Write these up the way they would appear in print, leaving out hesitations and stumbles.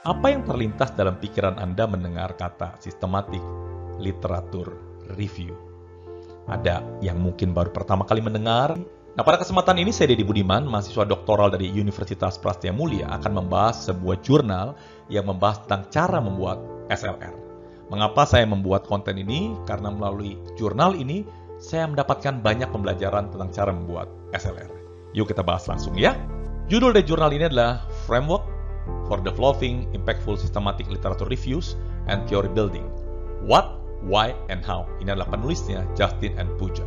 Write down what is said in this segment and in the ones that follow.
Apa yang terlintas dalam pikiran Anda mendengar kata sistematik literatur review? Ada yang mungkin baru pertama kali mendengar. Nah, pada kesempatan ini saya Deddy Budiman, mahasiswa doktoral dari Universitas Prastia Mulia, akan membahas sebuah jurnal yang membahas tentang cara membuat SLR. Mengapa saya membuat konten ini? Karena melalui jurnal ini, saya mendapatkan banyak pembelajaran tentang cara membuat SLR. Yuk kita bahas langsung ya. Judul dari jurnal ini adalah Framework for Developing Impactful Systematic Literature Reviews and Theory Building. What, Why, and How. Ini adalah penulisnya Justin and Puja.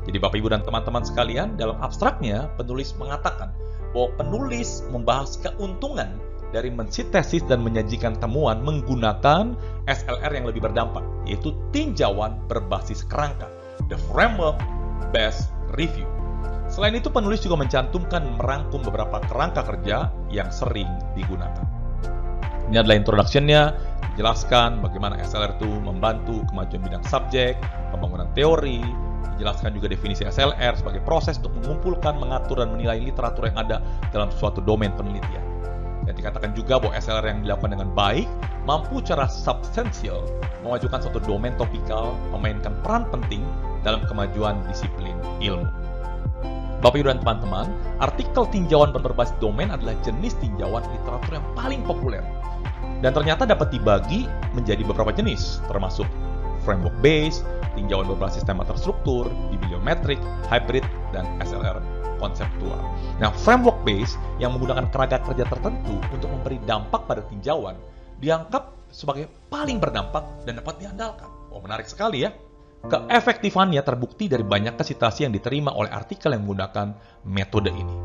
Jadi Bapak Ibu dan teman-teman sekalian, dalam abstraknya penulis mengatakan bahwa penulis membahas keuntungan dari mensintesis dan menyajikan temuan menggunakan SLR yang lebih berdampak, yaitu tinjauan berbasis kerangka, the framework-based review. Selain itu, penulis juga mencantumkan merangkum beberapa kerangka kerja yang sering digunakan. Ini adalah introduction-nya, dijelaskan bagaimana SLR itu membantu kemajuan bidang subjek, pembangunan teori, dijelaskan juga definisi SLR sebagai proses untuk mengumpulkan, mengatur, dan menilai literatur yang ada dalam suatu domain penelitian. Dan dikatakan juga bahwa SLR yang dilakukan dengan baik mampu secara substansial memajukan suatu domain topikal, memainkan peran penting dalam kemajuan disiplin ilmu. Bapak Ibu dan teman-teman, artikel tinjauan berbasis domain adalah jenis tinjauan literatur yang paling populer. Dan ternyata dapat dibagi menjadi beberapa jenis, termasuk framework based, tinjauan berbasis tema terstruktur, bibliometrik, hybrid, dan SLR konseptual. Nah, framework based yang menggunakan kerangka kerja tertentu untuk memberi dampak pada tinjauan dianggap sebagai paling berdampak dan dapat diandalkan. Oh, menarik sekali ya. Keefektifannya terbukti dari banyak sitasi yang diterima oleh artikel yang menggunakan metode ini.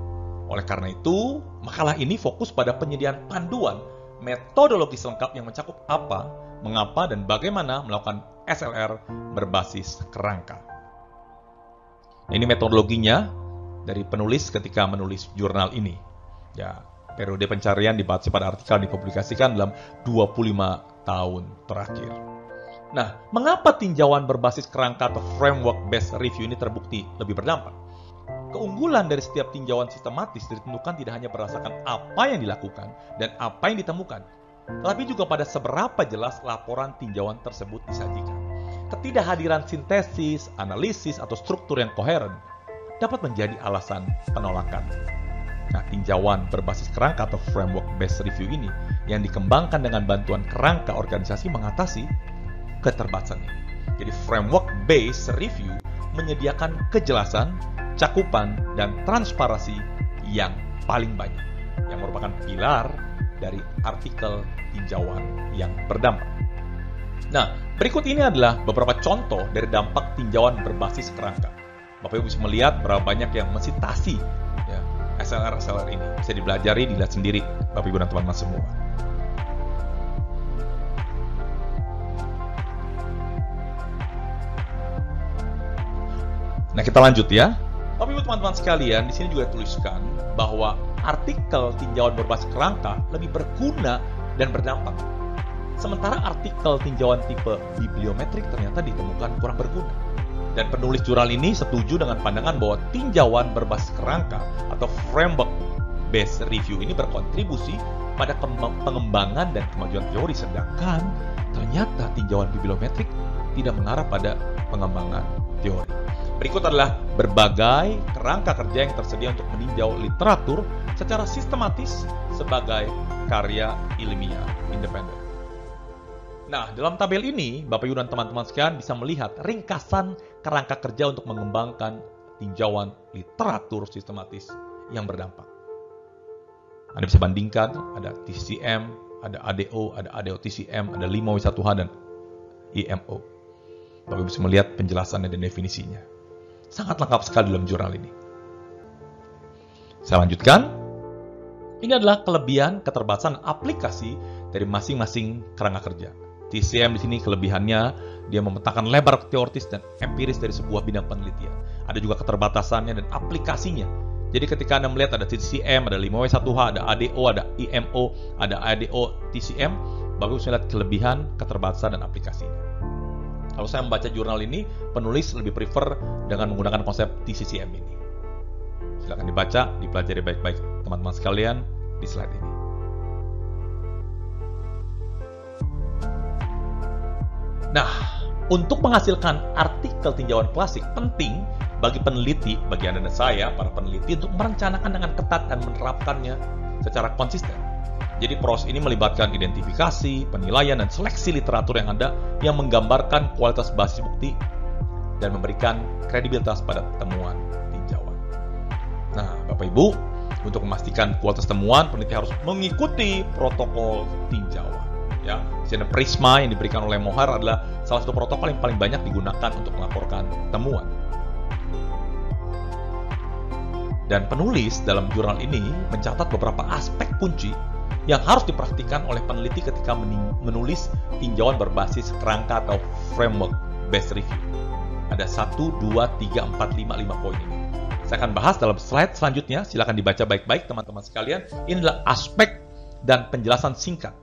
Oleh karena itu, makalah ini fokus pada penyediaan panduan metodologis lengkap yang mencakup apa, mengapa, dan bagaimana melakukan SLR berbasis kerangka. Nah, ini metodologinya dari penulis ketika menulis jurnal ini. Ya, periode pencarian dibatasi pada artikel yang dipublikasikan dalam 25 tahun terakhir. Nah, mengapa tinjauan berbasis kerangka atau framework-based review ini terbukti lebih berdampak? Keunggulan dari setiap tinjauan sistematis ditentukan tidak hanya berdasarkan apa yang dilakukan dan apa yang ditemukan, tetapi juga pada seberapa jelas laporan tinjauan tersebut disajikan. Ketidakhadiran sintesis, analisis, atau struktur yang koheren dapat menjadi alasan penolakan. Nah, tinjauan berbasis kerangka atau framework-based review ini yang dikembangkan dengan bantuan kerangka organisasi mengatasi keterbatasan ini. Jadi framework-based review menyediakan kejelasan, cakupan, dan transparansi yang paling banyak, yang merupakan pilar dari artikel tinjauan yang berdampak. Nah, berikut ini adalah beberapa contoh dari dampak tinjauan berbasis kerangka. Bapak Ibu bisa melihat berapa banyak yang mensitasi ya, SLR ini. Bisa dipelajari, dilihat sendiri Bapak Ibu dan teman-teman semua. Nah, kita lanjut ya. Bapak Ibu teman-teman sekalian, di sini juga tuliskan bahwa artikel tinjauan berbasis kerangka lebih berguna dan berdampak. Sementara artikel tinjauan tipe bibliometrik ternyata ditemukan kurang berguna. Dan penulis jurnal ini setuju dengan pandangan bahwa tinjauan berbasis kerangka atau framework-based review ini berkontribusi pada pengembangan dan kemajuan teori, sedangkan ternyata tinjauan bibliometrik tidak mengarah pada pengembangan teori. Berikut adalah berbagai kerangka kerja yang tersedia untuk meninjau literatur secara sistematis sebagai karya ilmiah independen. Nah, dalam tabel ini, Bapak Ibu dan teman-teman sekalian bisa melihat ringkasan kerangka kerja untuk mengembangkan tinjauan literatur sistematis yang berdampak. Anda bisa bandingkan, ada TCM, ada ADO, ada ADO TCM, ada 5W1H, dan IMO. Bapak Ibu bisa melihat penjelasannya dan definisinya. Sangat lengkap sekali dalam jurnal ini. Saya lanjutkan. Ini adalah kelebihan keterbatasan aplikasi dari masing-masing kerangka kerja. TCM di sini kelebihannya dia memetakan lebar teoritis dan empiris dari sebuah bidang penelitian. Ada juga keterbatasannya dan aplikasinya. Jadi ketika Anda melihat ada TCM, ada 5W1H, ada ADO, ada IMO, ada ADO TCM, Bapak bisa lihat kelebihan, keterbatasan, dan aplikasinya. Kalau saya membaca jurnal ini, penulis lebih prefer dengan menggunakan konsep TCCM ini. Silakan dibaca, dipelajari baik-baik teman-teman sekalian di slide ini. Nah, untuk menghasilkan artikel tinjauan klasik penting bagi peneliti, bagi Anda dan saya, para peneliti, untuk merencanakan dengan ketat dan menerapkannya secara konsisten. Jadi proses ini melibatkan identifikasi, penilaian, dan seleksi literatur yang ada yang menggambarkan kualitas basis bukti dan memberikan kredibilitas pada temuan tinjauan. Nah, Bapak Ibu, untuk memastikan kualitas temuan, peneliti harus mengikuti protokol tinjauan. Ya, misalnya Prisma yang diberikan oleh Mohar adalah salah satu protokol yang paling banyak digunakan untuk melaporkan temuan. Dan penulis dalam jurnal ini mencatat beberapa aspek kunci yang harus diperhatikan oleh peneliti ketika menulis tinjauan berbasis kerangka atau framework based review. Ada 1, 2, 3, 4, 5 poin ini. Saya akan bahas dalam slide selanjutnya, silakan dibaca baik-baik teman-teman sekalian. Ini adalah aspek dan penjelasan singkat.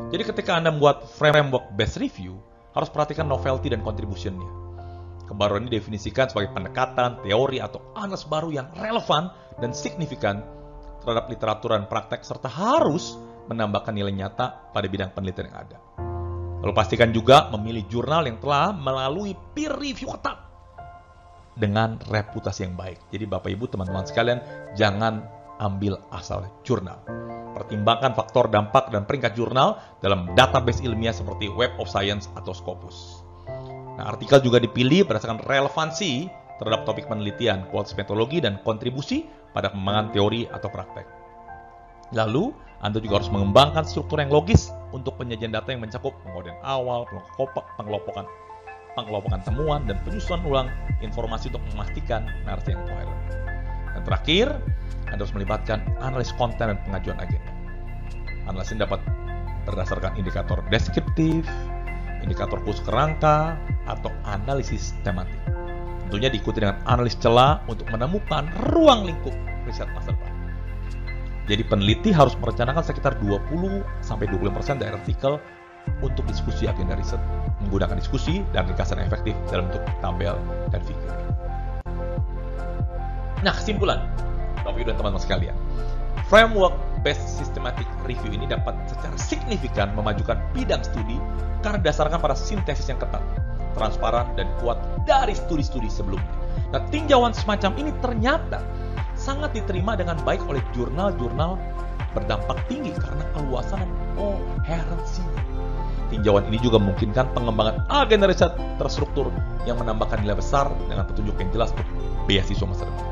Jadi ketika Anda membuat framework based review, harus perhatikan novelty dan contribution-nya. Kebaruan ini definisikan sebagai pendekatan, teori, atau analisis baru yang relevan dan signifikan terhadap literatur dan praktek, serta harus menambahkan nilai nyata pada bidang penelitian yang ada. Lalu pastikan juga memilih jurnal yang telah melalui peer review ketat dengan reputasi yang baik. Jadi Bapak Ibu, teman-teman sekalian, jangan ambil asal jurnal. Pertimbangkan faktor dampak dan peringkat jurnal dalam database ilmiah seperti Web of Science atau Scopus. Nah, artikel juga dipilih berdasarkan relevansi terhadap topik penelitian, kualitas metodologi, dan kontribusi pada pengembangan teori atau praktek. Lalu, Anda juga harus mengembangkan struktur yang logis untuk penyajian data yang mencakup pengkodean awal, pengelompokan temuan, dan penyusunan ulang informasi untuk memastikan narasi yang koheren. Dan terakhir, Anda harus melibatkan analis konten dan pengajuan agenda. Analisis dapat berdasarkan indikator deskriptif, indikator khusus kerangka, atau analisis tematik. Tentunya diikuti dengan analis celah untuk menemukan ruang lingkup riset masa depan. Jadi peneliti harus merencanakan sekitar 20-25% dari artikel untuk diskusi agenda riset, menggunakan diskusi dan ringkasan efektif dalam bentuk tabel dan figur. Nah, kesimpulan, Bapak Ibu dan teman-teman sekalian, framework based systematic review ini dapat secara signifikan memajukan bidang studi karena didasarkan pada sintesis yang ketat, transparan, dan kuat dari studi-studi sebelumnya. Nah, tinjauan semacam ini ternyata sangat diterima dengan baik oleh jurnal-jurnal berdampak tinggi karena keluasan dan koherensinya. Tinjauan ini juga memungkinkan pengembangan agenda riset terstruktur yang menambahkan nilai besar dengan petunjuk yang jelas untuk beasiswa masa depan.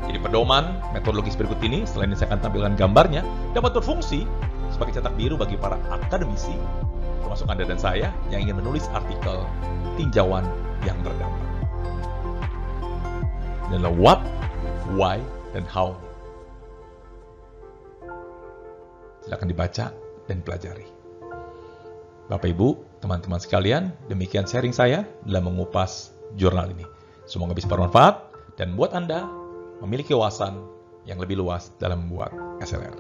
Jadi pedoman metodologis berikut ini, selain ini saya akan tampilkan gambarnya, dapat berfungsi sebagai cetak biru bagi para akademisi, termasuk Anda dan saya, yang ingin menulis artikel tinjauan yang berdampak. Ini adalah what, why, dan how. Silakan dibaca dan pelajari. Bapak Ibu, teman-teman sekalian, demikian sharing saya dalam mengupas jurnal ini. Semoga bisa bermanfaat dan buat Anda memiliki wawasan yang lebih luas dalam membuat SLR.